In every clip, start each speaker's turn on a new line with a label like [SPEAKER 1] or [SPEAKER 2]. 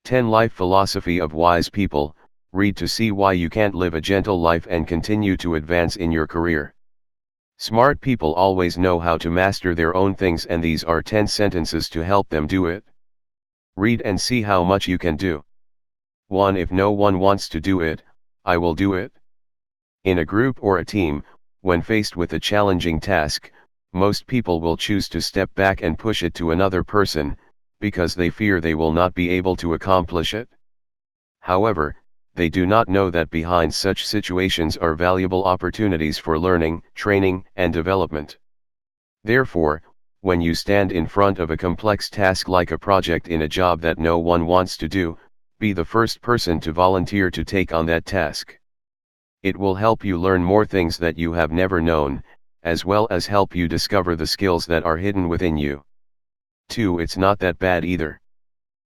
[SPEAKER 1] 10 Life Philosophy of Wise People. Read to see why you can't live a gentle life and continue to advance in your career. Smart people always know how to master their own things, and these are 10 sentences to help them do it. Read and see how much you can do. 1. If no one wants to do it, I will do it. In a group or a team, when faced with a challenging task, most people will choose to step back and push it to another person, because they fear they will not be able to accomplish it. However, they do not know that behind such situations are valuable opportunities for learning, training, and development. Therefore, when you stand in front of a complex task like a project in a job that no one wants to do, be the first person to volunteer to take on that task. It will help you learn more things that you have never known, as well as help you discover the skills that are hidden within you. 2. It's not that bad either.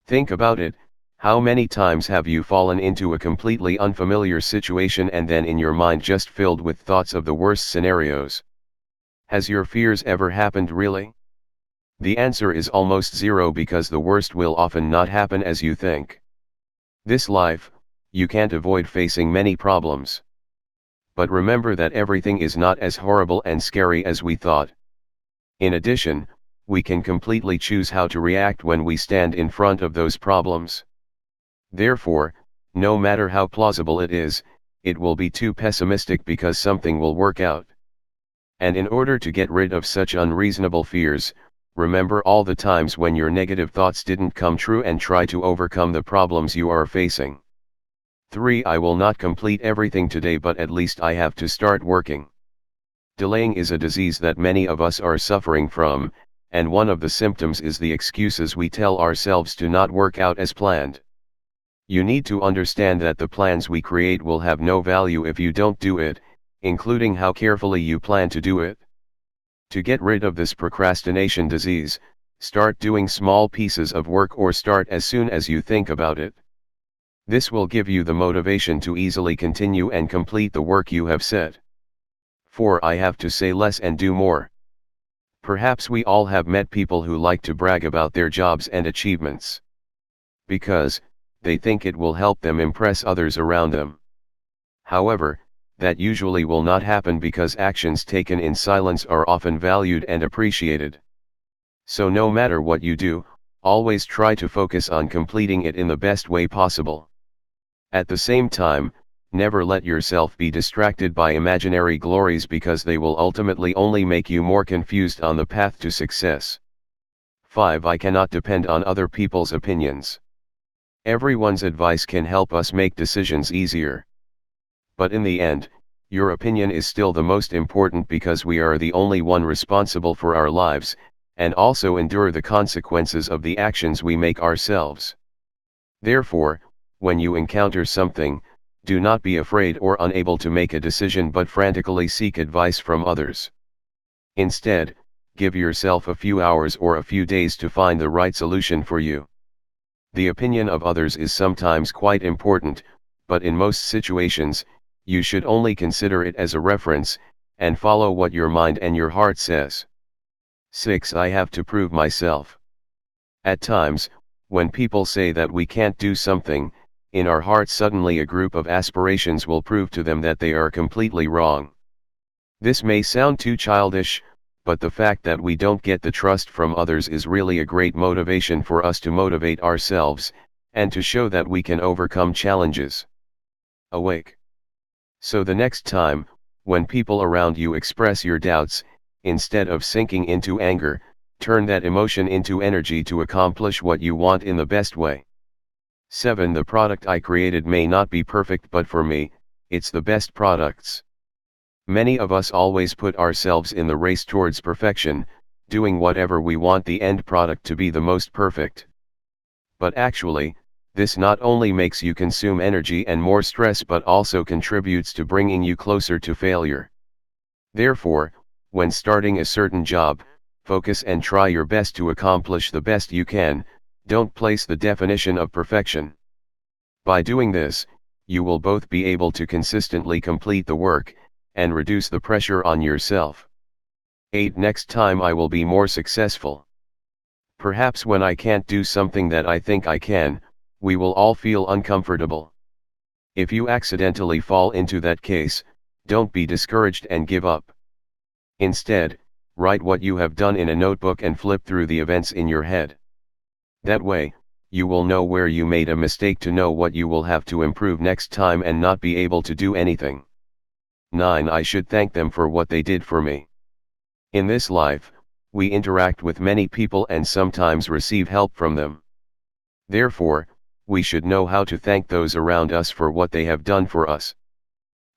[SPEAKER 1] Think about it. How many times have you fallen into a completely unfamiliar situation and then in your mind just filled with thoughts of the worst scenarios? Has your fears ever happened really? The answer is almost zero, because the worst will often not happen as you think. This life, you can't avoid facing many problems. But remember that everything is not as horrible and scary as we thought. In addition, we can completely choose how to react when we stand in front of those problems. Therefore, no matter how plausible it is, it will be too pessimistic, because something will work out. And in order to get rid of such unreasonable fears, remember all the times when your negative thoughts didn't come true and try to overcome the problems you are facing. 3. I will not complete everything today, but at least I have to start working. Delaying is a disease that many of us are suffering from, and one of the symptoms is the excuses we tell ourselves to not work out as planned. You need to understand that the plans we create will have no value if you don't do it, including how carefully you plan to do it. To get rid of this procrastination disease, start doing small pieces of work, or start as soon as you think about it. This will give you the motivation to easily continue and complete the work you have set. 4. I have to say less and do more. Perhaps we all have met people who like to brag about their jobs and achievements, because they think it will help them impress others around them. However, that usually will not happen, because actions taken in silence are often valued and appreciated. So no matter what you do, always try to focus on completing it in the best way possible. At the same time, never let yourself be distracted by imaginary glories, because they will ultimately only make you more confused on the path to success. 5. I cannot depend on other people's opinions. Everyone's advice can help us make decisions easier. But in the end, your opinion is still the most important, because we are the only one responsible for our lives, and also endure the consequences of the actions we make ourselves. Therefore, when you encounter something, do not be afraid or unable to make a decision, but frantically seek advice from others. Instead, give yourself a few hours or a few days to find the right solution for you. The opinion of others is sometimes quite important, but in most situations, you should only consider it as a reference, and follow what your mind and your heart says. 6. I have to prove myself. At times, when people say that we can't do something, in our hearts suddenly a group of aspirations will prove to them that they are completely wrong. This may sound too childish, but the fact that we don't get the trust from others is really a great motivation for us to motivate ourselves, and to show that we can overcome challenges. Awake. So the next time, when people around you express your doubts, instead of sinking into anger, turn that emotion into energy to accomplish what you want in the best way. 7. The product I created may not be perfect, but for me, it's the best products. Many of us always put ourselves in the race towards perfection, doing whatever we want the end product to be the most perfect. But actually, this not only makes you consume energy and more stress, but also contributes to bringing you closer to failure. Therefore, when starting a certain job, focus and try your best to accomplish the best you can. Don't place the definition of perfection. By doing this, you will both be able to consistently complete the work, and reduce the pressure on yourself. 8. Next time I will be more successful. Perhaps when I can't do something that I think I can, we will all feel uncomfortable. If you accidentally fall into that case, don't be discouraged and give up. Instead, write what you have done in a notebook and flip through the events in your head. That way, you will know where you made a mistake to know what you will have to improve next time and not be able to do anything. 9. I should thank them for what they did for me. In this life, we interact with many people and sometimes receive help from them. Therefore, we should know how to thank those around us for what they have done for us.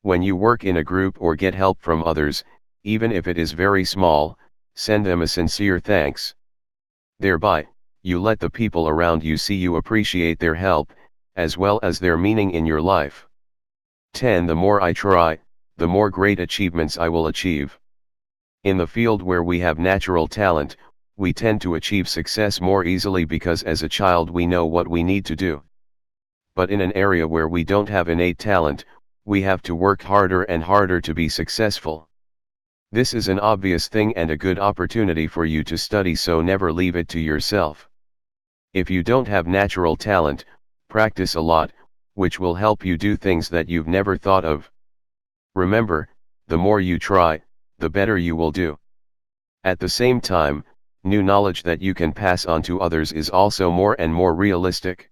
[SPEAKER 1] When you work in a group or get help from others, even if it is very small, send them a sincere thanks. Thereby, you let the people around you see you appreciate their help, as well as their meaning in your life. 10. The more I try, the more great achievements I will achieve. In the field where we have natural talent, we tend to achieve success more easily because as a child we know what we need to do. But in an area where we don't have innate talent, we have to work harder and harder to be successful. This is an obvious thing and a good opportunity for you to study, so never leave it to yourself. If you don't have natural talent, practice a lot, which will help you do things that you've never thought of. Remember, the more you try, the better you will do. At the same time, new knowledge that you can pass on to others is also more and more realistic.